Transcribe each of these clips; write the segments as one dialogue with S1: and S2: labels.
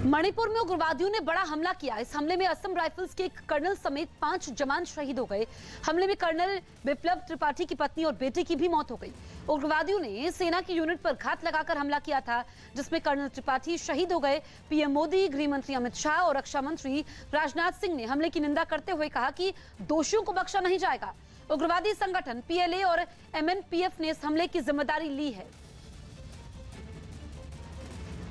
S1: मणिपुर में उग्रवादियों ने बड़ा हमला किया। इस हमले में असम राइफल्स के एक कर्नल समेत 5 जवान शहीद हो गए। हमले में कर्नल विप्लव त्रिपाठी की पत्नी और बेटे की भी मौत हो गई। उग्रवादियों ने सेना की यूनिट पर घात लगाकर हमला किया था, जिसमें कर्नल त्रिपाठी शहीद हो गए। पीएम मोदी, गृह मंत्री अमित शाह और रक्षा मंत्री राजनाथ सिंह ने हमले की निंदा करते हुए कहा कि दोषियों को बख्शा नहीं जाएगा। उग्रवादी संगठन पीएलए और एमएनपीएफ ने इस हमले की जिम्मेदारी ली है।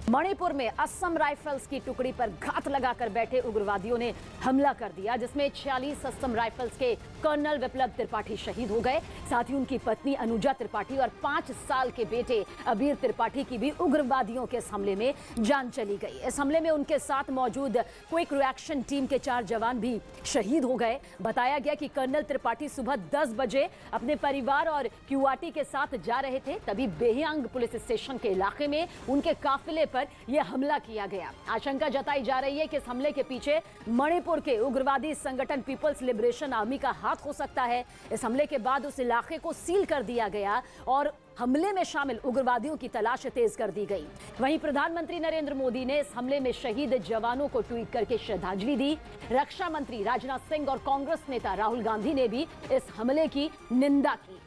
S2: मणिपुर में असम राइफल्स की टुकड़ी पर घात लगाकर बैठे उग्रवादियों ने हमला कर दिया, जिसमें 46 असम राइफल्स के कर्नल विप्लव त्रिपाठी शहीद हो गए। साथ ही उनकी पत्नी अनुजा त्रिपाठी और 5 साल के बेटे अबीर त्रिपाठी की भी उग्रवादियों के इस हमले में जान चली गई। इस हमले में उनके साथ मौजूद क्विक रिएक्शन टीम के 4 जवान भी शहीद हो गए। बताया गया कि कर्नल त्रिपाठी सुबह 10 बजे अपने परिवार और क्यूआरटी के साथ जा रहे थे, तभी बेहियांग पुलिस स्टेशन के इलाके में उनके काफिले पर यह हमला किया गया। आशंका जताई जा रही है कि इस हमले के पीछे मणिपुर के उग्रवादी संगठन पीपल्स लिबरेशन आर्मी का हाथ हो सकता है। इस हमले के बाद उस इलाके को सील कर दिया गया और हमले में शामिल उग्रवादियों की तलाश तेज कर दी गई। वहीं प्रधानमंत्री नरेंद्र मोदी ने इस हमले में शहीद जवानों को ट्वीट करके श्रद्धांजलि दी। रक्षा मंत्री राजनाथ सिंह और कांग्रेस नेता राहुल गांधी ने भी इस हमले की निंदा की।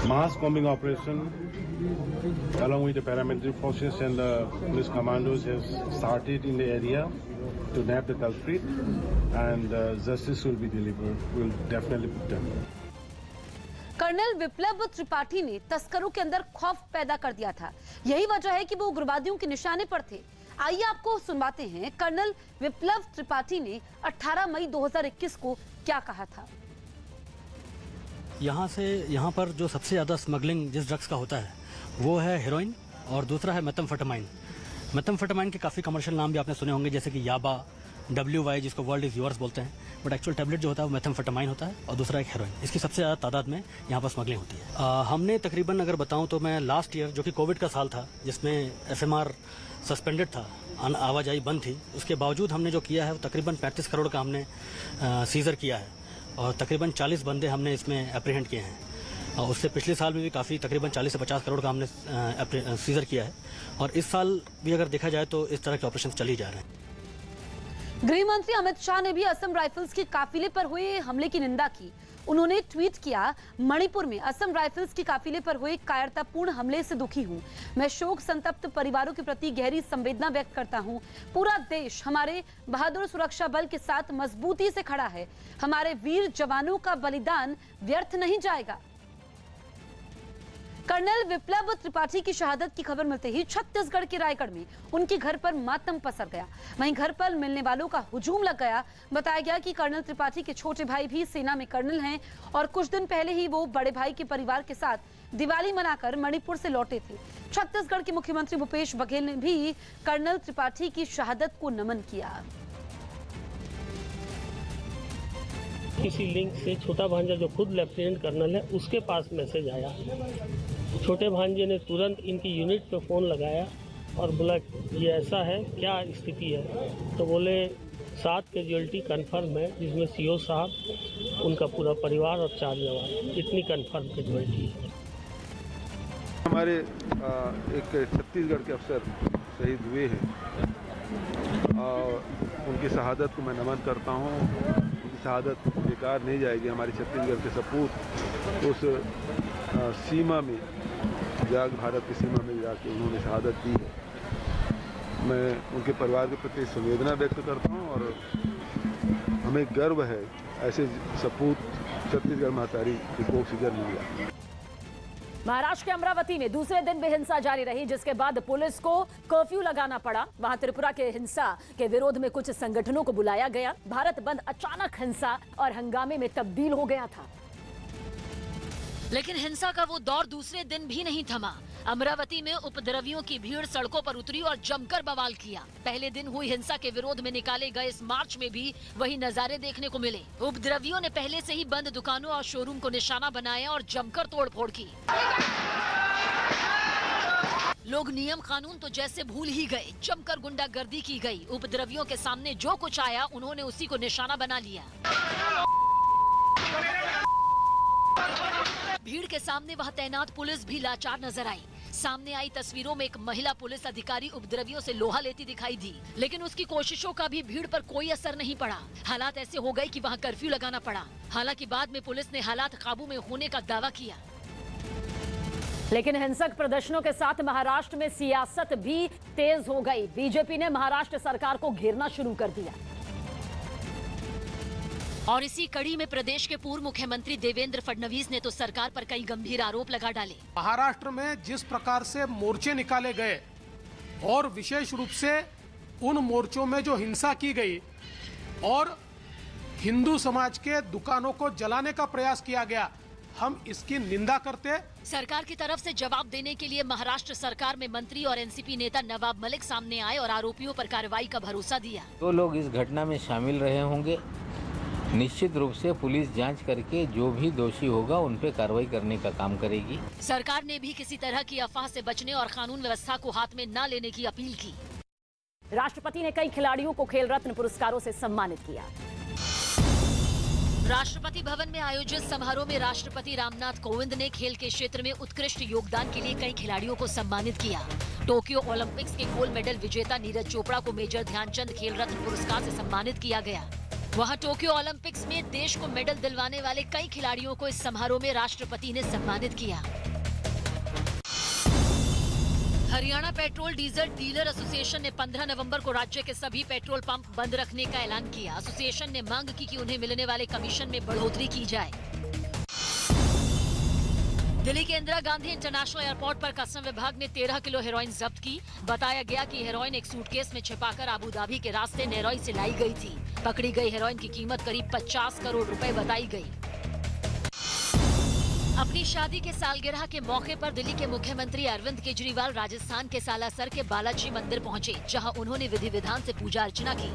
S3: Mass combing operation along with the paramilitary forces and the police commandos has started in the area to nab the culprit, and justice will be delivered. We'll definitely put them.
S1: Colonel Viplav Tripathi ने तस्करों के अंदर खौफ पैदा कर दिया था। यही वजह है कि वो उग्रवादियों के निशाने पर थे। आइए आपको सुनवाते हैं कर्नल विप्लव त्रिपाठी ने 18 मई 2021 को क्या कहा था।
S4: यहाँ पर जो सबसे ज़्यादा स्मगलिंग जिस ड्रग्स का होता है वो है हेरोइन और दूसरा है मेथाम्फेटामाइन। मेथाम्फेटामाइन के काफ़ी कमर्शियल नाम भी आपने सुने होंगे, जैसे कि याबा, WY जिसको वर्ल्ड इज योर्स बोलते हैं, बट एक्चुअल टैबलेट जो होता है वो मेथाम्फेटामाइन होता है और दूसरा एक हेरोइन। इसकी सबसे ज़्यादा तादाद में यहाँ पर स्मगलिंग होती है। हमने तकरीबन अगर बताऊँ तो मैं लास्ट ईयर, जो कि कोविड का साल था जिसमें FMR सस्पेंडेड था, आवाजाही बंद थी, उसके बावजूद हमने जो किया है वो तकरीबन 35 करोड़ का हमने सीज़र किया है और तकरीबन 40 बंदे हमने इसमें अप्रीहेंड किए हैं। और उससे पिछले साल में भी काफ़ी तकरीबन 40 से 50 करोड़ का हमने सीज़र किया है और इस साल भी अगर देखा जाए तो इस तरह के ऑपरेशन चल ही जा रहे हैं।
S1: गृह मंत्री अमित शाह ने भी असम राइफल्स के काफिले पर हुए हमले की निंदा की। उन्होंने ट्वीट किया, मणिपुर में असम राइफल्स के काफिले पर हुए कायरतापूर्ण हमले से दुखी हूं। मैं शोक संतप्त परिवारों के प्रति गहरी संवेदना व्यक्त करता हूं। पूरा देश हमारे बहादुर सुरक्षा बल के साथ मजबूती से खड़ा है। हमारे वीर जवानों का बलिदान व्यर्थ नहीं जाएगा। कर्नल विप्लव त्रिपाठी की शहादत की खबर मिलते ही छत्तीसगढ़ के रायगढ़ में उनके घर पर मातम पसर गया। वहीं घर पर मिलने वालों का हुजूम लग गया। बताया गया कि कर्नल त्रिपाठी के छोटे भाई भी सेना में कर्नल हैं और कुछ दिन पहले ही वो बड़े भाई के परिवार के साथ दिवाली मनाकर मणिपुर से लौटे थे। छत्तीसगढ़ के मुख्यमंत्री भूपेश बघेल ने भी कर्नल त्रिपाठी की शहादत को नमन किया।
S5: किसी लिंक से छोटा भांजा जो खुद लेफ्टिनेंट कर्नल है उसके पास मैसेज आया। छोटे भांजे ने तुरंत इनकी यूनिट पे फ़ोन लगाया और बोला ये ऐसा है, क्या स्थिति है। तो बोले 7 कैजुअल्टी कन्फर्म है, जिसमें CO साहब, उनका पूरा परिवार और 4 जवान, इतनी कन्फर्म कैजुअल्टी है।
S6: हमारे एक छत्तीसगढ़ के अफसर शहीद हुए हैं और उनकी शहादत को मैं नमन करता हूँ। उनकी शहादत बेकार नहीं जाएगी। हमारी छत्तीसगढ़ के सपूत उस सीमा में जाग, भारत की सीमा में जाके उन्होंने शहादत दी है। मैं उनके परिवार के प्रति संवेदना व्यक्त करता हूँ और हमें गर्व है ऐसे सपूत छत्तीसगढ़ महातारी की कोख से जन्म लिया।
S2: महाराष्ट्र के अमरावती में दूसरे दिन भी हिंसा जारी रही, जिसके बाद पुलिस को कर्फ्यू लगाना पड़ा। वहां त्रिपुरा के हिंसा के विरोध में कुछ संगठनों को बुलाया गया। भारत बंद अचानक हिंसा और हंगामे में तब्दील हो गया था।
S7: लेकिन हिंसा का वो दौर दूसरे दिन भी नहीं थमा। अमरावती में उपद्रवियों की भीड़ सड़कों पर उतरी और जमकर बवाल किया। पहले दिन हुई हिंसा के विरोध में निकाले गए इस मार्च में भी वही नजारे देखने को मिले। उपद्रवियों ने पहले से ही बंद दुकानों और शोरूम को निशाना बनाया और जमकर तोड़फोड़ की। लोग नियम कानून तो जैसे भूल ही गए। जमकर गुंडागर्दी की गई। उपद्रवियों के सामने जो कुछ आया उन्होंने उसी को निशाना बना लिया। भीड़ के सामने वहां तैनात पुलिस भी लाचार नजर आई। सामने आई तस्वीरों में एक महिला पुलिस अधिकारी उपद्रवियों से लोहा लेती दिखाई दी, लेकिन उसकी कोशिशों का भी भीड़ पर कोई असर नहीं पड़ा। हालात ऐसे हो गए कि वहां कर्फ्यू लगाना पड़ा। हालांकि बाद में पुलिस ने हालात काबू में होने का दावा किया।
S2: लेकिन हिंसक प्रदर्शनों के साथ महाराष्ट्र में सियासत भी तेज हो गई। बीजेपी ने महाराष्ट्र सरकार को घेरना शुरू कर दिया।
S7: और इसी कड़ी में प्रदेश के पूर्व मुख्यमंत्री देवेंद्र फडणवीस ने तो सरकार पर कई गंभीर आरोप लगा डाले।
S8: महाराष्ट्र में जिस प्रकार से मोर्चे निकाले गए और विशेष रूप से उन मोर्चों में जो हिंसा की गई और हिंदू समाज के दुकानों को जलाने का प्रयास किया गया, हम इसकी निंदा करते।
S7: सरकार की तरफ से जवाब देने के लिए महाराष्ट्र सरकार में मंत्री और एनसीपी नेता नवाब मलिक सामने आए और आरोपियों पर कार्रवाई का भरोसा दिया।
S9: जो लोग इस घटना में शामिल रहे होंगे, निश्चित रूप से पुलिस जांच करके जो भी दोषी होगा उन पे कार्रवाई करने का काम करेगी।
S7: सरकार ने भी किसी तरह की अफवाह से बचने और कानून व्यवस्था को हाथ में न लेने की अपील की।
S2: राष्ट्रपति ने कई खिलाड़ियों को खेल रत्न पुरस्कारों से सम्मानित किया।
S7: राष्ट्रपति भवन में आयोजित समारोह में राष्ट्रपति रामनाथ कोविंद ने खेल के क्षेत्र में उत्कृष्ट योगदान के लिए कई खिलाड़ियों को सम्मानित किया। टोक्यो ओलंपिक्स के गोल्ड मेडल विजेता नीरज चोपड़ा को मेजर ध्यानचंद खेल रत्न पुरस्कार से सम्मानित किया गया। वहां टोक्यो ओलंपिक्स में देश को मेडल दिलवाने वाले कई खिलाड़ियों को इस समारोह में राष्ट्रपति ने सम्मानित किया। Haryana petrol diesel dealer association ने 15 नवंबर को राज्य के सभी पेट्रोल पंप बंद रखने का ऐलान किया। एसोसिएशन ने मांग की कि उन्हें मिलने वाले कमीशन में बढ़ोतरी की जाए। दिल्ली के इंदिरा गांधी इंटरनेशनल एयरपोर्ट पर कस्टम विभाग ने 13 किलो हेरोइन जब्त की। बताया गया कि हेरोइन एक सूटकेस में छिपाकर अबू धाबी के रास्ते नैरोई से लाई गई थी। पकड़ी गई हेरोइन की कीमत करीब 50 करोड़ रुपए बताई गई। अपनी शादी के सालगिरह के मौके पर दिल्ली के मुख्यमंत्री अरविंद केजरीवाल राजस्थान के सालासर के बालाजी मंदिर पहुंचे, जहां उन्होंने विधि विधान से पूजा अर्चना की।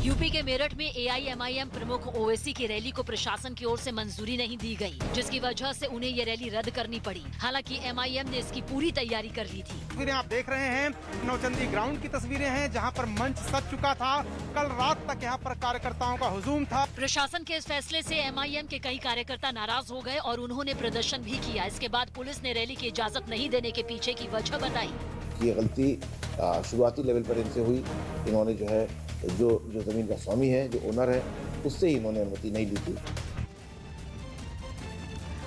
S7: यूपी के मेरठ में एआईएमआईएम प्रमुख ओवैसी की रैली को प्रशासन की ओर से मंजूरी नहीं दी गई, जिसकी वजह से उन्हें ये रैली रद्द करनी पड़ी। हालांकि एमआईएम ने इसकी पूरी तैयारी कर ली थी।
S10: तस्वीरें आप देख रहे हैं नौचंदी ग्राउंड की तस्वीरें हैं, जहां पर मंच सज चुका था। कल रात तक यहां पर कार्यकर्ताओं का हुजूम था।
S7: प्रशासन के इस फैसले से एमआईएम के कई कार्यकर्ता नाराज हो गए और उन्होंने प्रदर्शन भी किया। इसके बाद पुलिस ने रैली की इजाजत नहीं देने के पीछे की वजह बताई।
S11: ये गलती शुरुआती लेवल पर इनसे हुई। इन्होंने जो है जो जमीन का स्वामी है, जो ओनर है, उससे ही इन्होंने अनुमति नहीं ली थी।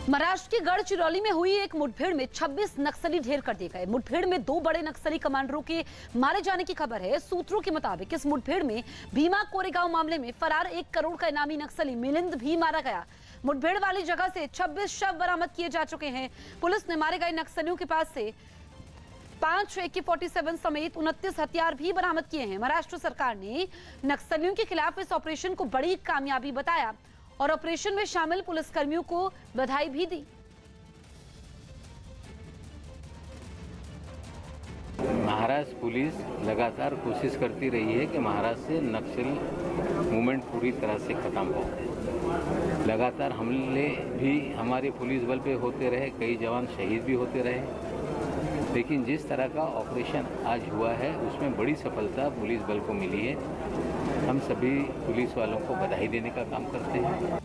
S1: महाराष्ट्र के गढ़चिरौली में हुई एक मुठभेड़ में 26 नक्सली ढेर कर दिए गए। मुठभेड़ में 2 बड़े नक्सली कमांडरों के मारे जाने की खबर है। सूत्रों के मुताबिक इस मुठभेड़ में भीमा कोरेगांव मामले में फरार 1 करोड़ का इनामी नक्सली मिलिंद भी मारा गया। मुठभेड़ वाली जगह से 26 शव बरामद किए जा चुके हैं। पुलिस ने मारे गए नक्सलियों के पास से 5 AK-47 समेत 29 हथियार भी बरामद किए हैं। महाराष्ट्र सरकार ने नक्सलियों के खिलाफ इस ऑपरेशन को बड़ी कामयाबी बताया और ऑपरेशन में शामिल पुलिसकर्मियों को बधाई भी दी।
S9: महाराष्ट्र पुलिस लगातार कोशिश करती रही है कि महाराष्ट्र से नक्सल मूवमेंट पूरी तरह से खत्म हो। लगातार हमले भी हमारे पुलिस बल पे होते रहे, कई जवान शहीद भी होते रहे, लेकिन जिस तरह का ऑपरेशन आज हुआ है उसमें बड़ी सफलता पुलिस बल को मिली है। हम सभी पुलिस वालों को बधाई देने का काम करते हैं।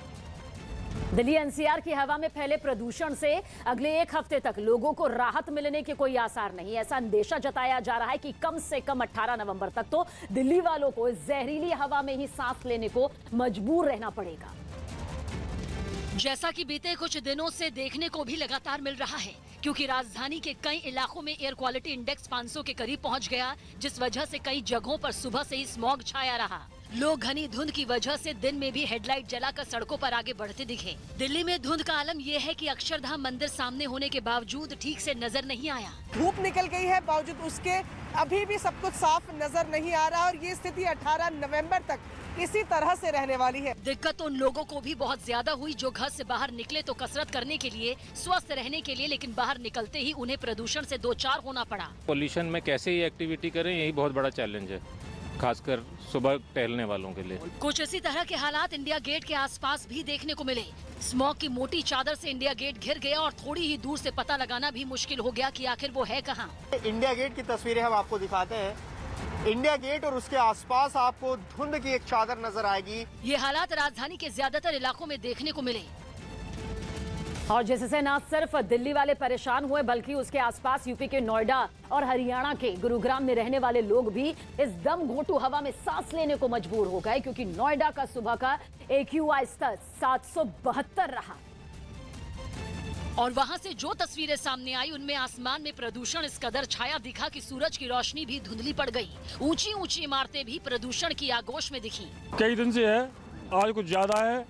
S2: दिल्ली एनसीआर की हवा में फैले प्रदूषण से अगले 1 हफ्ते तक लोगों को राहत मिलने के कोई आसार नहीं। ऐसा अंदेशा जताया जा रहा है कि कम से कम 18 नवंबर तक तो दिल्ली वालों को इस जहरीली हवा में ही सांस लेने को मजबूर रहना पड़ेगा।
S7: जैसा कि बीते कुछ दिनों से देखने को भी लगातार मिल रहा है, क्योंकि राजधानी के कई इलाकों में एयर क्वालिटी इंडेक्स 500 के करीब पहुंच गया, जिस वजह से कई जगहों पर सुबह से ही स्मॉग छाया रहा। लोग घनी धुंध की वजह से दिन में भी हेडलाइट जलाकर सड़कों पर आगे बढ़ते दिखे। दिल्ली में धुंध का आलम यह है कि अक्षरधाम मंदिर सामने होने के बावजूद ठीक से नजर नहीं आया।
S10: धूप निकल गई है, बावजूद उसके अभी भी सब कुछ साफ नजर नहीं आ रहा और ये स्थिति 18 नवंबर तक इसी तरह से रहने वाली है।
S7: दिक्कत उन लोगों को भी बहुत ज्यादा हुई जो घर से बाहर निकले तो कसरत करने के लिए, स्वस्थ रहने के लिए, लेकिन बाहर निकलते ही उन्हें प्रदूषण से 2-4 होना पड़ा।
S12: पोल्यूशन में कैसे ये एक्टिविटी करें, यही बहुत बड़ा चैलेंज है, खासकर सुबह टहलने वालों के लिए।
S7: कुछ इसी तरह के हालात इंडिया गेट के आसपास भी देखने को मिले। स्मॉग की मोटी चादर से इंडिया गेट घिर गया और थोड़ी ही दूर से पता लगाना भी मुश्किल हो गया कि आखिर वो है कहाँ।
S10: इंडिया गेट की तस्वीरें हम आपको दिखाते हैं।
S13: इंडिया गेट और उसके आसपास आपको धुंध की एक चादर नजर आएगी।
S7: ये हालात राजधानी के ज्यादातर इलाकों में देखने को मिले
S2: और जिससे न सिर्फ दिल्ली वाले परेशान हुए बल्कि उसके आसपास यूपी के नोएडा और हरियाणा के गुरुग्राम में रहने वाले लोग भी इस दम घोंटू हवा में सांस लेने को मजबूर हो गए, क्योंकि नोएडा का सुबह का AQI स्तर 772 रहा।
S7: और वहां से जो तस्वीरें सामने आई उनमें आसमान में प्रदूषण इस कदर छाया दिखा कि सूरज की रोशनी भी धुंधली पड़ गई। ऊंची ऊंची इमारतें भी प्रदूषण की आगोश में दिखी।
S14: कई दिन से है, आज कुछ ज्यादा है,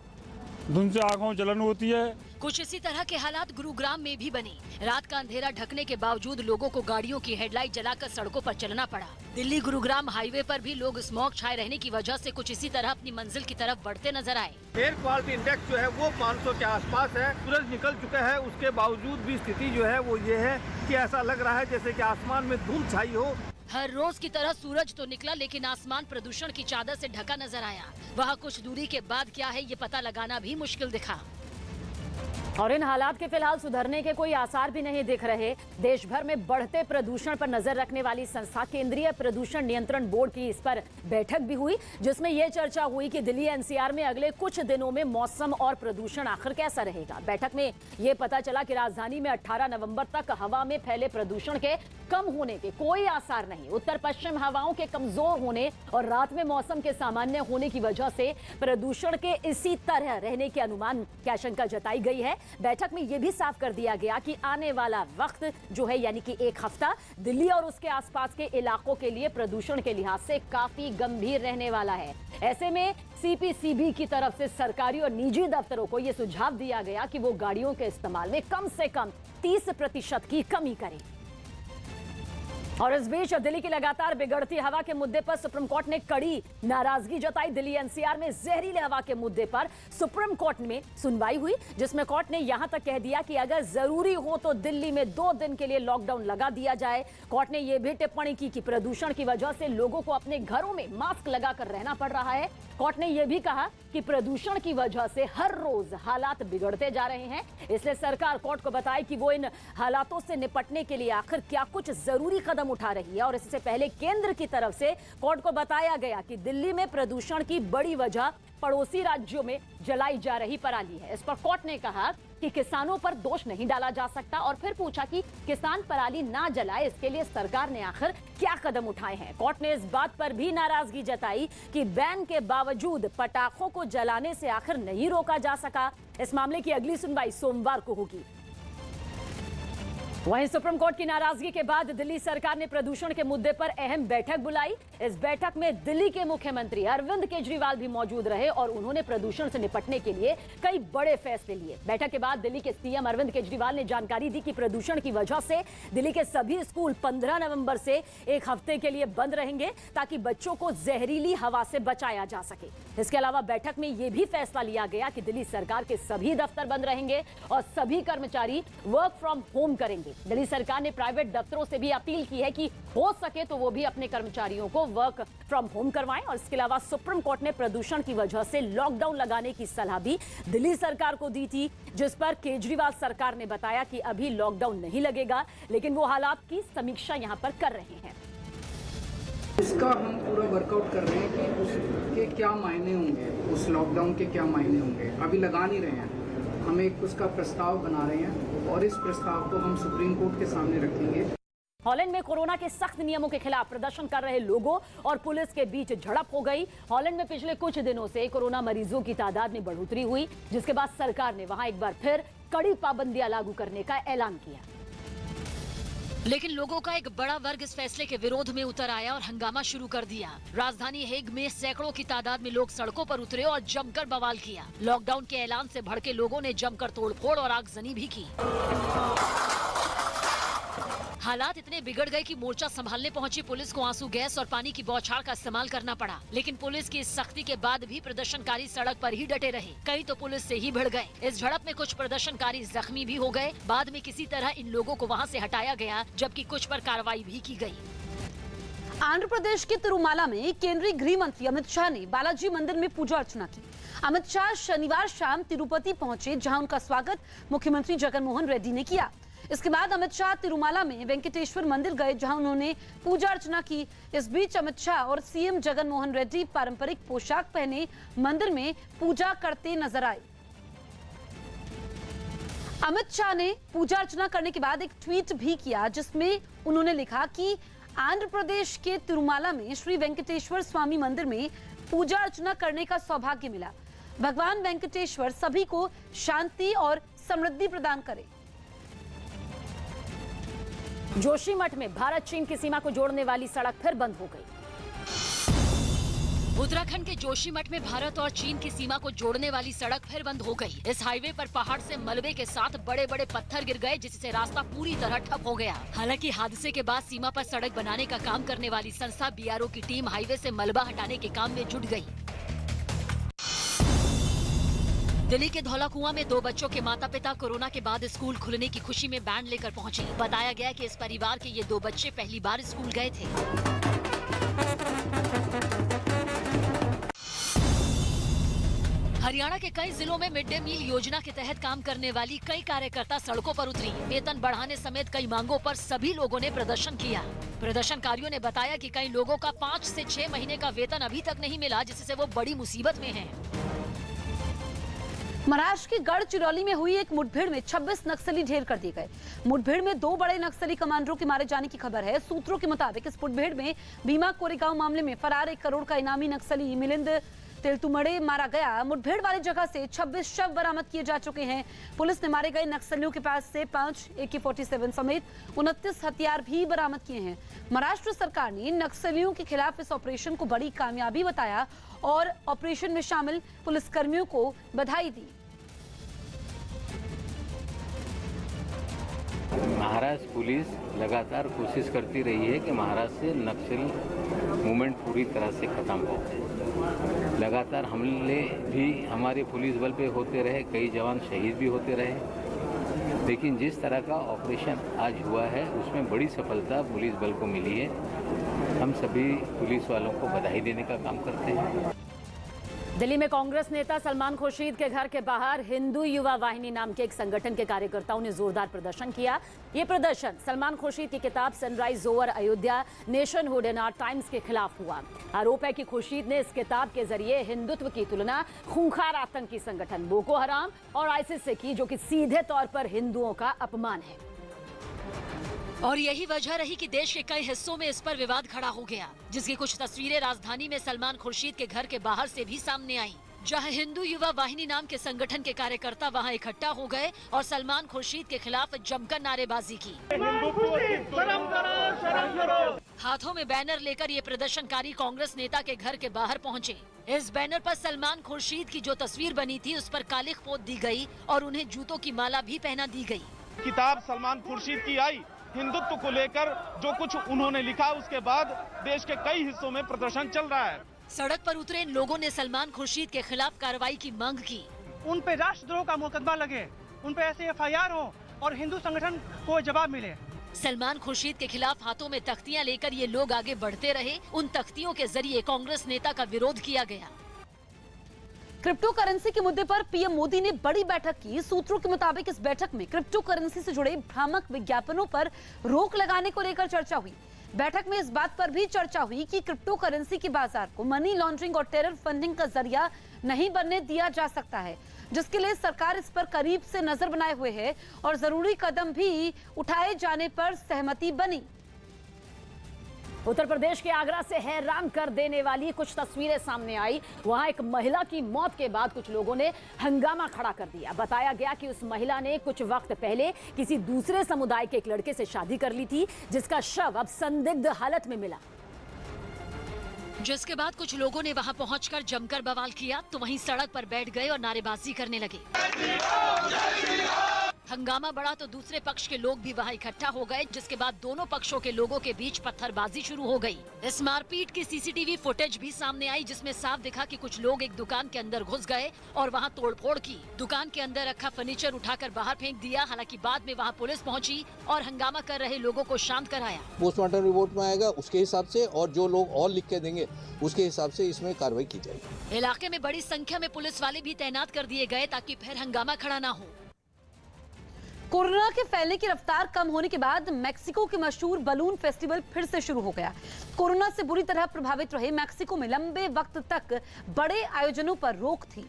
S14: धुंध से आंखों में जलन होती है।
S7: कुछ इसी तरह के हालात गुरुग्राम में भी बने। रात का अंधेरा ढकने के बावजूद लोगों को गाड़ियों की हेडलाइट जलाकर सड़कों पर चलना पड़ा। दिल्ली गुरुग्राम हाईवे पर भी लोग स्मॉग छाए रहने की वजह से कुछ इसी तरह अपनी मंजिल की तरफ बढ़ते नजर आए।
S13: एयर क्वालिटी इंडेक्स जो है वो 500 के आसपास है। सूरज निकल चुका है, उसके बावजूद भी स्थिति जो है वो ये है कि ऐसा लग रहा है जैसे कि आसमान में धूल छाई हो।
S7: हर रोज की तरह सूरज तो निकला, लेकिन आसमान प्रदूषण की चादर से ढका नजर आया। वहाँ कुछ दूरी के बाद क्या है ये पता लगाना भी मुश्किल दिखा।
S2: और इन हालात के फिलहाल सुधरने के कोई आसार भी नहीं दिख रहे। देश भर में बढ़ते प्रदूषण पर नजर रखने वाली संस्था केंद्रीय प्रदूषण नियंत्रण बोर्ड की इस पर बैठक भी हुई, जिसमें यह चर्चा हुई कि दिल्ली NCR में अगले कुछ दिनों में मौसम और प्रदूषण आखिर कैसा रहेगा। बैठक में यह पता चला कि राजधानी में 18 नवंबर तक हवा में फैले प्रदूषण के कम होने के कोई आसार नहीं। उत्तर पश्चिम हवाओं के कमजोर होने और रात में मौसम के सामान्य होने की वजह से प्रदूषण के इसी तरह रहने के अनुमान की आशंका जताई गई है। बैठक में यह भी साफ कर दिया गया कि आने वाला वक्त जो है यानी कि एक हफ्ता दिल्ली और उसके आसपास के इलाकों के लिए प्रदूषण के लिहाज से काफी गंभीर रहने वाला है। ऐसे में CPCB की तरफ से सरकारी और निजी दफ्तरों को यह सुझाव दिया गया कि वो गाड़ियों के इस्तेमाल में कम से कम 30% की कमी करें। और इस बीच दिल्ली की लगातार बिगड़ती हवा के मुद्दे पर सुप्रीम कोर्ट ने कड़ी नाराजगी जताई। दिल्ली NCR में जहरीले हवा के मुद्दे पर सुप्रीम कोर्ट में सुनवाई हुई, जिसमें कोर्ट ने यहां तक कह दिया कि अगर जरूरी हो तो दिल्ली में 2 दिन के लिए लॉकडाउन लगा दिया जाए। कोर्ट ने यह भी टिप्पणी की कि प्रदूषण की वजह से लोगों को अपने घरों में मास्क लगाकर रहना पड़ रहा है। कोर्ट ने यह भी कहा कि प्रदूषण की वजह से हर रोज हालात बिगड़ते जा रहे हैं, इसलिए सरकार कोर्ट को बताए कि वो इन हालातों से निपटने के लिए आखिर क्या कुछ जरूरी कदम उठा रही है। और इससे पहले केंद्र की तरफ से कोर्ट को बताया गया कि दिल्ली में प्रदूषण की बड़ी वजह पड़ोसी राज्यों में जलाई जा रही पराली है। इस पर कोर्ट ने कहा कि किसानों पर दोष नहीं डाला जा सकता और फिर पूछा कि किसान पराली ना जलाए, इसके लिए सरकार ने आखिर क्या कदम उठाए हैं। कोर्ट ने इस बात पर भी नाराजगी जताई कि बैन के बावजूद पटाखों को जलाने से आखिर नहीं रोका जा सका। इस मामले की अगली सुनवाई सोमवार को होगी। वहीं सुप्रीम कोर्ट की नाराजगी के बाद दिल्ली सरकार ने प्रदूषण के मुद्दे पर अहम बैठक बुलाई। इस बैठक में दिल्ली के मुख्यमंत्री अरविंद केजरीवाल भी मौजूद रहे और उन्होंने प्रदूषण से निपटने के लिए कई बड़े फैसले लिए। बैठक के बाद दिल्ली के CM अरविंद केजरीवाल ने जानकारी दी कि प्रदूषण की वजह से दिल्ली के सभी स्कूल 15 नवंबर से एक हफ्ते के लिए बंद रहेंगे, ताकि बच्चों को जहरीली हवा से बचाया जा सके। इसके अलावा बैठक में यह भी फैसला लिया गया कि दिल्ली सरकार के सभी दफ्तर बंद रहेंगे और सभी कर्मचारी वर्क फ्रॉम होम करेंगे। दिल्ली सरकार ने प्राइवेट दफ्तरों से भी अपील की है कि हो सके तो वो भी अपने कर्मचारियों को वर्क फ्रॉम होम करवाएं। और इसके अलावा सुप्रीम कोर्ट ने प्रदूषण की वजह से लॉकडाउन लगाने की सलाह भी दिल्ली सरकार को दी थी, जिस पर केजरीवाल सरकार ने बताया कि अभी लॉकडाउन नहीं लगेगा, लेकिन वो हालात की समीक्षा यहां पर कर रहे हैं।
S15: उसका हम पूरा वर्कआउट कर रहे हैं कि उसके क्या मायने होंगे, उस लॉकडाउन के क्या मायने होंगे। अभी लगा नहीं रहे हैं, हम एक उसका प्रस्ताव बना रहे हैं और इस प्रस्ताव को हम सुप्रीम कोर्ट के सामने रखेंगे।
S2: हॉलैंड में कोरोना के सख्त नियमों के खिलाफ प्रदर्शन कर रहे लोगों और पुलिस के बीच झड़प हो गई। हॉलैंड में पिछले कुछ दिनों से कोरोना मरीजों की तादाद में बढ़ोतरी हुई, जिसके बाद सरकार ने वहां एक बार फिर कड़ी पाबंदियां लागू करने का ऐलान किया।
S7: लेकिन लोगों का एक बड़ा वर्ग इस फैसले के विरोध में उतर आया और हंगामा शुरू कर दिया। राजधानी हेग में सैकड़ों की तादाद में लोग सड़कों पर उतरे और जमकर बवाल किया। लॉकडाउन के ऐलान से भड़के लोगों ने जमकर तोड़फोड़ और आगजनी भी की। हालात इतने बिगड़ गए कि मोर्चा संभालने पहुंची पुलिस को आंसू गैस और पानी की बौछार का इस्तेमाल करना पड़ा। लेकिन पुलिस की इस सख्ती के बाद भी प्रदर्शनकारी सड़क पर ही डटे रहे, कई तो पुलिस से ही भिड़ गए। इस झड़प में कुछ प्रदर्शनकारी जख्मी भी हो गए। बाद में किसी तरह इन लोगों को वहां से हटाया गया, जबकि कुछ पर कार्रवाई भी की गई।
S1: आंध्र प्रदेश के तिरुमाला में केंद्रीय गृह मंत्री अमित शाह ने बालाजी मंदिर में पूजा अर्चना की। अमित शाह शनिवार शाम तिरुपति पहुंचे, जहां उनका स्वागत मुख्यमंत्री जगन मोहन रेड्डी ने किया। इसके बाद अमित शाह तिरुमाला में वेंकटेश्वर मंदिर गए, जहां उन्होंने पूजा अर्चना की। इस बीच अमित शाह और सीएम जगन मोहन रेड्डी पारंपरिक पोशाक पहने मंदिर में पूजा करते नजर आए। अमित शाह ने पूजा अर्चना करने के बाद एक ट्वीट भी किया, जिसमें उन्होंने लिखा कि आंध्र प्रदेश के तिरुमाला में श्री वेंकटेश्वर स्वामी मंदिर में पूजा अर्चना करने का सौभाग्य मिला। भगवान वेंकटेश्वर सभी को शांति और समृद्धि प्रदान करे।
S2: जोशीमठ में भारत चीन की सीमा को जोड़ने वाली सड़क फिर बंद हो गई।
S7: उत्तराखंड के जोशीमठ में भारत और चीन की सीमा को जोड़ने वाली सड़क फिर बंद हो गई। इस हाईवे पर पहाड़ से मलबे के साथ बड़े बड़े पत्थर गिर गए, जिससे रास्ता पूरी तरह ठप हो गया। हालांकि हादसे के बाद सीमा पर सड़क बनाने का काम करने वाली संस्था बीआरओ की टीम हाईवे से मलबा हटाने के काम में जुट गई। दिल्ली के धौला कुआं में 2 बच्चों के माता पिता कोरोना के बाद स्कूल खुलने की खुशी में बैंड लेकर पहुंचे। बताया गया कि इस परिवार के ये 2 बच्चे पहली बार स्कूल गए थे। हरियाणा के कई जिलों में मिड डे मील योजना के तहत काम करने वाली कई कार्यकर्ता सड़कों पर उतरी। वेतन बढ़ाने समेत कई मांगों पर सभी लोगों ने प्रदर्शन किया। प्रदर्शनकारियों ने बताया कि कई लोगों का 5 से 6 महीने का वेतन अभी तक नहीं मिला, जिससे वो बड़ी मुसीबत में हैं।
S1: महाराष्ट्र के गढ़चिरौली में हुई एक मुठभेड़ में 26 नक्सली ढेर कर दिए गए। मुठभेड़ में 2 बड़े नक्सली कमांडरों के मारे जाने की खबर है। सूत्रों के मुताबिक इस मुठभेड़ में भीमा कोरेगांव मामले में फरार 1 करोड़ का इनामी नक्सली मिलिंद तेलतुमड़े मारा गया। मुठभेड़ वाली जगह से 26 शव बरामद किए जा चुके हैं। पुलिस ने मारे गए नक्सलियों के पास से 5 AK-47 समेत 29 हथियार भी बरामद किए हैं। महाराष्ट्र सरकार ने नक्सलियों के खिलाफ इस ऑपरेशन को बड़ी कामयाबी बताया और ऑपरेशन में शामिल पुलिसकर्मियों को बधाई दी।
S9: महाराष्ट्र पुलिस लगातार कोशिश करती रही है कि महाराष्ट्र से नक्सल मूवमेंट पूरी तरह से खत्म हो। लगातार हमले भी हमारे पुलिस बल पे होते रहे, कई जवान शहीद भी होते रहे, लेकिन जिस तरह का ऑपरेशन आज हुआ है उसमें बड़ी सफलता पुलिस बल को मिली है। हम सभी पुलिस वालों को बधाई देने का काम करते हैं।
S2: दिल्ली में कांग्रेस नेता सलमान खुर्शीद के घर के बाहर हिंदू युवा वाहिनी नाम के एक संगठन के कार्यकर्ताओं ने जोरदार प्रदर्शन किया। ये प्रदर्शन सलमान खुर्शीद की किताब sunrise over Ayodhya nationhood in our times के खिलाफ हुआ। आरोप है कि खुर्शीद ने इस किताब के जरिए हिंदुत्व की तुलना खूंखार आतंकी संगठन बोको हराम और आईसिस से की, जो कि सीधे तौर पर हिंदुओं का अपमान है।
S7: और यही वजह रही कि देश के कई हिस्सों में इस पर विवाद खड़ा हो गया, जिसकी कुछ तस्वीरें राजधानी में सलमान खुर्शीद के घर के बाहर से भी सामने आई, जहां हिंदू युवा वाहिनी नाम के संगठन के कार्यकर्ता वहां इकट्ठा हो गए और सलमान खुर्शीद के खिलाफ जमकर नारेबाजी की। हाथों में बैनर लेकर ये प्रदर्शनकारी कांग्रेस नेता के घर के बाहर पहुंचे। इस बैनर पर सलमान खुर्शीद की जो तस्वीर बनी थी उस पर कालिख पोत दी गई और उन्हें जूतों की माला भी पहना दी गई।
S13: किताब सलमान खुर्शीद की आई, हिंदुत्व को लेकर जो कुछ उन्होंने लिखा, उसके बाद देश के कई हिस्सों में प्रदर्शन चल रहा है।
S7: सड़क पर उतरे इन लोगों ने सलमान खुर्शीद के खिलाफ कार्रवाई की मांग की।
S13: उन पे राष्ट्रद्रोह का मुकदमा लगे, उन पे ऐसे FIR हो और हिंदू संगठन को जवाब मिले।
S7: सलमान खुर्शीद के खिलाफ हाथों में तख्तियां लेकर ये लोग आगे बढ़ते रहे। उन तख्तियों के जरिए कांग्रेस नेता का विरोध किया गया।
S1: क्रिप्टो करेंसी के मुद्दे पर पीएम मोदी ने बड़ी बैठक की। सूत्रों के मुताबिक इस बैठक में क्रिप्टो करेंसी से जुड़े भ्रामक विज्ञापनों पर रोक लगाने को लेकर चर्चा हुई। बैठक में इस बात पर भी चर्चा हुई कि क्रिप्टो करेंसी के बाजार को मनी लॉन्ड्रिंग और टेरर फंडिंग का जरिया नहीं बनने दिया जा सकता है, जिसके लिए सरकार इस पर करीब से नजर बनाए हुए है और जरूरी कदम भी उठाए जाने पर सहमति बनी।
S2: उत्तर प्रदेश के आगरा से हैरान कर देने वाली कुछ तस्वीरें सामने आई। वहां एक महिला की मौत के बाद कुछ लोगों ने हंगामा खड़ा कर दिया। बताया गया कि उस महिला ने कुछ वक्त पहले किसी दूसरे समुदाय के एक लड़के से शादी कर ली थी, जिसका शव अब संदिग्ध हालत में मिला।
S7: जिसके बाद कुछ लोगों ने वहां पहुंचकर जमकर बवाल किया, तो वहीं सड़क पर बैठ गए और नारेबाजी करने लगे। हंगामा बढ़ा तो दूसरे पक्ष के लोग भी वहां इकट्ठा हो गए, जिसके बाद दोनों पक्षों के लोगों के बीच पत्थरबाजी शुरू हो गई। इस मारपीट की CCTV फुटेज भी सामने आई, जिसमें साफ दिखा कि कुछ लोग एक दुकान के अंदर घुस गए और वहां तोड़फोड़ की। दुकान के अंदर रखा फर्नीचर उठाकर बाहर फेंक दिया। हालांकि बाद में वहां पुलिस पहुंची और हंगामा कर रहे लोगों को शांत कराया।
S11: पोस्टमार्टम रिपोर्ट में आएगा उसके हिसाब से, और जो लोग और लिख के देंगे उसके हिसाब से इसमें कार्रवाई की जाएगी।
S7: इलाके में बड़ी संख्या में पुलिस वाले भी तैनात कर दिए गए ताकि फिर हंगामा खड़ा न हो।
S1: कोरोना के फैलने की रफ्तार कम होने के बाद मैक्सिको के मशहूर बलून फेस्टिवल फिर से शुरू हो गया। कोरोना से बुरी तरह प्रभावित रहे मैक्सिको में लंबे वक्त तक बड़े आयोजनों पर रोक थी,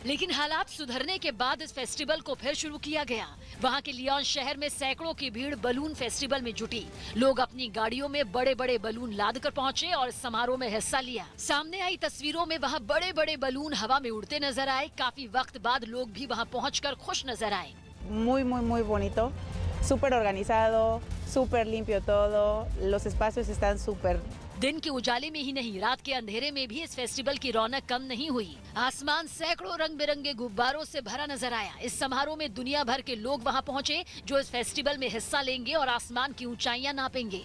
S7: लेकिन हालात सुधरने के बाद इस फेस्टिवल को फिर शुरू किया गया। वहां के लियोन शहर में सैकड़ों की भीड़ बलून फेस्टिवल में जुटी। लोग अपनी गाड़ियों में बड़े बड़े बलून लाद कर पहुंचे और इस समारोह में हिस्सा लिया। सामने आई तस्वीरों में वहां बड़े बड़े बलून हवा में उड़ते नजर आए। काफी वक्त बाद लोग भी वहां पहुंचकर खुश नजर आए।
S16: Muy bonito, súper organizado, súper limpio todo, los espacios están súper।
S7: दिन के उजाले में ही नहीं, रात के अंधेरे में भी इस फेस्टिवल की रौनक कम नहीं हुई। आसमान सैकड़ों रंग बिरंगे गुब्बारों से भरा नजर आया। इस समारोह में दुनिया भर के लोग वहां पहुंचे जो इस फेस्टिवल में हिस्सा लेंगे और आसमान की ऊंचाइयां नापेंगे।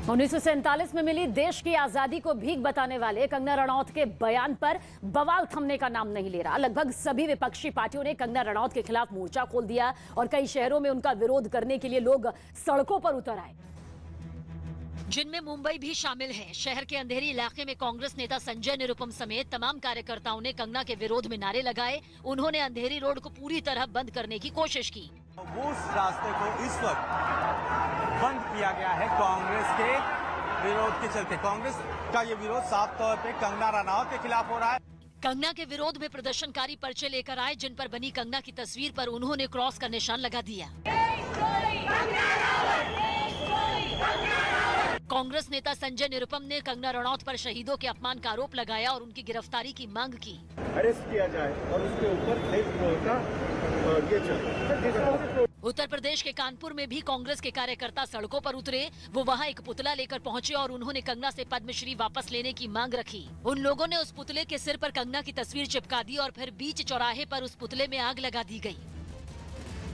S2: 1947 में मिली देश की आजादी को भीख बताने वाले कंगना रनौत के बयान पर बवाल थमने का नाम नहीं ले रहा। लगभग सभी विपक्षी पार्टियों ने कंगना रनौत के खिलाफ मोर्चा खोल दिया और कई शहरों में उनका विरोध करने के लिए लोग सड़कों पर उतर आए,
S7: जिनमें मुंबई भी शामिल है। शहर के अंधेरी इलाके में कांग्रेस नेता संजय निरुपम समेत तमाम कार्यकर्ताओं ने कंगना के विरोध में नारे लगाए। उन्होंने अंधेरी रोड को पूरी तरह बंद करने की कोशिश की।
S17: वो रास्ते को इस वक्त बंद किया गया है कांग्रेस के विरोध के चलते। कांग्रेस का ये विरोध साफ तौर पे कंगना रनौत के खिलाफ हो रहा है।
S7: कंगना के विरोध में प्रदर्शनकारी पर्चे लेकर आए, जिन पर बनी कंगना की तस्वीर पर उन्होंने क्रॉस का निशान लगा दिया। कांग्रेस नेता संजय निरुपम ने कंगना रनौत पर शहीदों के अपमान का आरोप लगाया और उनकी गिरफ्तारी की मांग की।
S6: अरेस्ट किया जाए और उसके ऊपर
S7: उत्तर प्रदेश के कानपुर में भी कांग्रेस के कार्यकर्ता सड़कों पर उतरे। वो वहां एक पुतला लेकर पहुंचे और उन्होंने कंगना से पद्मश्री वापस लेने की मांग रखी। उन लोगों ने उस पुतले के सिर पर कंगना की तस्वीर चिपका दी और फिर बीच चौराहे पर उस पुतले में आग लगा दी गई।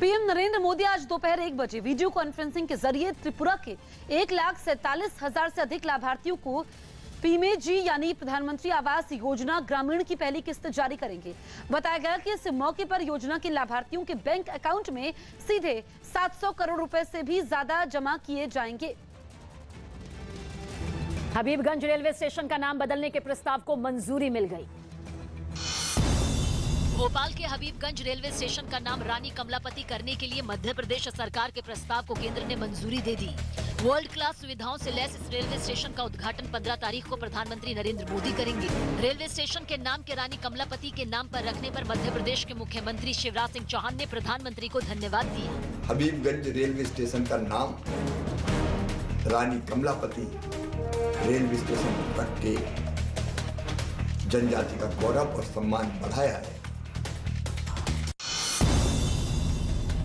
S1: पीएम नरेंद्र मोदी आज दोपहर 1 बजे वीडियो कॉन्फ्रेंसिंग के जरिए त्रिपुरा के 1,47,000 से अधिक लाभार्थियों को पीएमजी यानी प्रधानमंत्री आवास योजना ग्रामीण की पहली किस्त जारी करेंगे। बताया गया कि इस मौके पर योजना के लाभार्थियों के बैंक अकाउंट में सीधे 700 करोड़ रुपए से भी ज्यादा जमा किए जाएंगे।
S2: हबीबगंज रेलवे स्टेशन का नाम बदलने के प्रस्ताव को मंजूरी मिल गई।
S7: भोपाल के हबीबगंज रेलवे स्टेशन का नाम रानी कमलापति करने के लिए मध्य प्रदेश सरकार के प्रस्ताव को केंद्र ने मंजूरी दे दी। वर्ल्ड क्लास सुविधाओं से लैस इस रेलवे स्टेशन का उद्घाटन 15 तारीख को प्रधानमंत्री नरेंद्र मोदी करेंगे। रेलवे स्टेशन के नाम के रानी कमलापति के नाम पर रखने पर मध्य प्रदेश के मुख्यमंत्री शिवराज सिंह चौहान ने प्रधानमंत्री को धन्यवाद दिया।
S18: हबीबगंज रेलवे स्टेशन का नाम रानी कमलापति रेलवे स्टेशन रख के जनजाति का गौरव और सम्मान बढ़ाया है।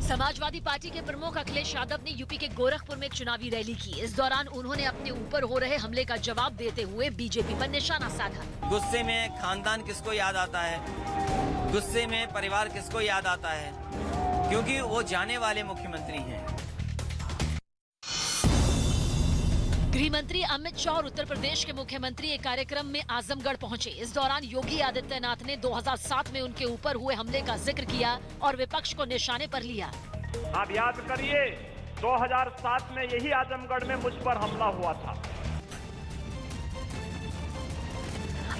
S7: समाजवादी पार्टी के प्रमुख अखिलेश यादव ने यूपी के गोरखपुर में एक चुनावी रैली की। इस दौरान उन्होंने अपने ऊपर हो रहे हमले का जवाब देते हुए बीजेपी पर निशाना साधा।
S19: गुस्से में खानदान किसको याद आता है, गुस्से में परिवार किसको याद आता है, क्योंकि वो जाने वाले मुख्यमंत्री हैं।
S7: गृह मंत्री अमित शाह और उत्तर प्रदेश के मुख्यमंत्री एक कार्यक्रम में आजमगढ़ पहुंचे। इस दौरान योगी आदित्यनाथ ने 2007 में उनके ऊपर हुए हमले का जिक्र किया और विपक्ष को निशाने पर लिया।
S20: आप याद करिए 2007 में यही आजमगढ़ में मुझ पर हमला हुआ था।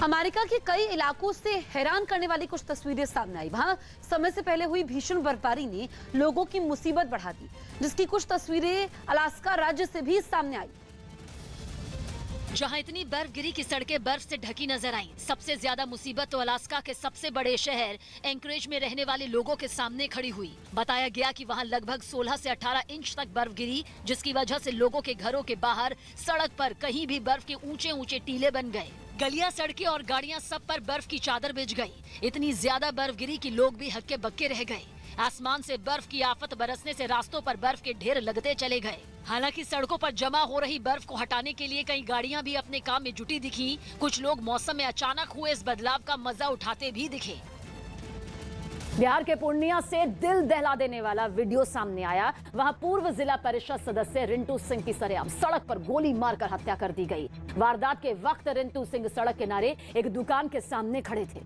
S1: अमेरिका के कई इलाकों से हैरान करने वाली कुछ तस्वीरें सामने आई। वहां समय से पहले हुई भीषण बर्फबारी ने लोगों की मुसीबत बढ़ा दी, जिसकी कुछ तस्वीरें अलास्का राज्य से भी सामने आई,
S7: जहां इतनी बर्फ गिरी की सड़कें बर्फ से ढकी नजर आईं। सबसे ज्यादा मुसीबत तो अलास्का के सबसे बड़े शहर एंकरेज में रहने वाले लोगों के सामने खड़ी हुई। बताया गया कि वहां लगभग 16 से 18 इंच तक बर्फ गिरी, जिसकी वजह से लोगों के घरों के बाहर सड़क पर कहीं भी बर्फ के ऊंचे ऊंचे टीले बन गए। गलियां, सड़कें और गाड़ियां सब पर बर्फ की चादर बिछ गई। इतनी ज्यादा बर्फ गिरी कि लोग भी हक्के बक्के रह गए। आसमान से बर्फ की आफत बरसने से रास्तों पर बर्फ के ढेर लगते चले गए। हालांकि सड़कों पर जमा हो रही बर्फ को हटाने के लिए कई गाड़ियां भी अपने काम में जुटी दिखी। कुछ लोग मौसम में अचानक हुए इस बदलाव का मजा उठाते भी दिखे।
S2: बिहार के पूर्णिया से दिल दहला देने वाला वीडियो सामने आया। वहां पूर्व जिला परिषद सदस्य रिंटू सिंह की सरेआम सड़क पर गोली मारकर हत्या कर दी गई। वारदात के वक्त रिंटू सिंह सड़क किनारे एक दुकान के सामने खड़े थे।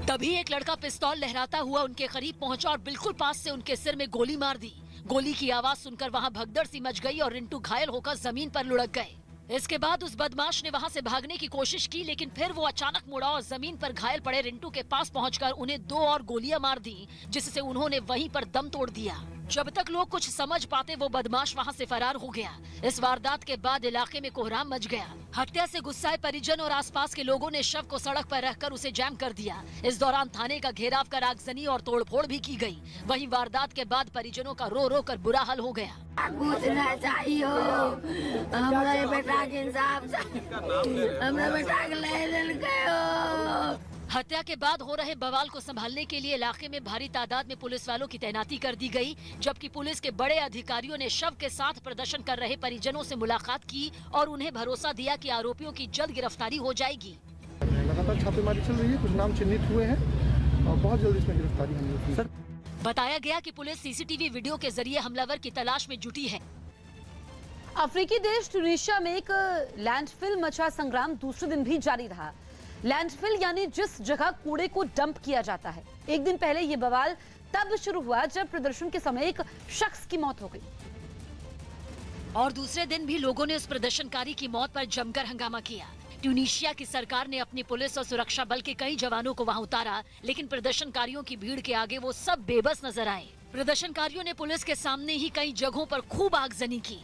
S7: तभी एक लड़का पिस्तौल लहराता हुआ उनके करीब पहुंचा और बिल्कुल पास से उनके सिर में गोली मार दी। गोली की आवाज सुनकर वहां भगदड़ सी मच गई और रिंटू घायल होकर जमीन पर लुढ़क गए। इसके बाद उस बदमाश ने वहां से भागने की कोशिश की, लेकिन फिर वो अचानक मुड़ा और जमीन पर घायल पड़े रिंटू के पास पहुंचकर उन्हें 2 और गोलियां मार दी, जिससे उन्होंने वहीं पर दम तोड़ दिया। जब तक लोग कुछ समझ पाते वो बदमाश वहां से फरार हो गया। इस वारदात के बाद इलाके में कोहराम मच गया। हत्या से गुस्साए परिजन और आसपास के लोगों ने शव को सड़क पर रखकर उसे जैम कर दिया। इस दौरान थाने का घेराव कर आगजनी और तोड़फोड़ भी की गई। वहीं वारदात के बाद परिजनों का रो रो कर बुरा हाल हो गया।
S21: पूछना चाहिए हमारे बेटा के इंसाफ हमारे बेटा के ले गए।
S7: हत्या के बाद हो रहे बवाल को संभालने के लिए इलाके में भारी तादाद में पुलिस वालों की तैनाती कर दी गई, जबकि पुलिस के बड़े अधिकारियों ने शव के साथ प्रदर्शन कर रहे परिजनों से मुलाकात की और उन्हें भरोसा दिया कि आरोपियों की जल्द गिरफ्तारी हो जाएगी।
S22: लगातार छापेमारी चल रही है, कुछ नाम चिन्हित हुए हैं और बहुत जल्द इसमें गिरफ्तारी होगी।
S7: बताया गया कि पुलिस सीसीटीवी वीडियो के जरिए हमलावर की तलाश में जुटी है।
S1: अफ्रीकी देश ट्यूनीशिया में एक लैंडफिल मचा संग्राम दूसरे दिन भी जारी रहा। लैंडफिल यानी जिस जगह कूड़े को डंप किया जाता है। एक दिन पहले ये बवाल तब शुरू हुआ जब प्रदर्शन के समय एक शख्स की मौत हो गई
S7: और दूसरे दिन भी लोगों ने उस प्रदर्शनकारी की मौत पर जमकर हंगामा किया। ट्यूनीशिया की सरकार ने अपनी पुलिस और सुरक्षा बल के कई जवानों को वहां उतारा, लेकिन प्रदर्शनकारियों की भीड़ के आगे वो सब बेबस नजर आए। प्रदर्शनकारियों ने पुलिस के सामने ही कई जगहों पर खूब आगजनी की।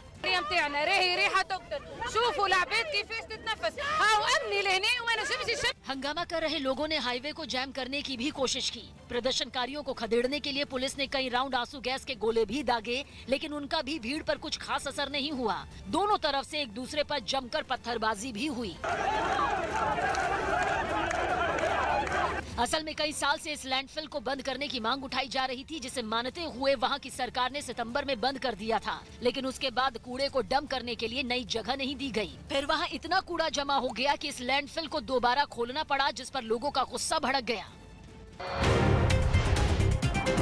S7: हंगामा कर रहे लोगों ने हाईवे को जैम करने की भी कोशिश की। प्रदर्शनकारियों को खदेड़ने के लिए पुलिस ने कई राउंड आंसू गैस के गोले भी दागे, लेकिन उनका भी भीड़ पर कुछ खास असर नहीं हुआ। दोनों तरफ से एक दूसरे पर जमकर पत्थरबाजी भी हुई। असल में कई साल से इस लैंडफिल को बंद करने की मांग उठाई जा रही थी, जिसे मानते हुए वहां की सरकार ने सितंबर में बंद कर दिया था, लेकिन उसके बाद कूड़े को डंप करने के लिए नई जगह नहीं दी गई। फिर वहां इतना कूड़ा जमा हो गया कि इस लैंडफिल को दोबारा खोलना पड़ा, जिस पर लोगों का गुस्सा भड़क गया।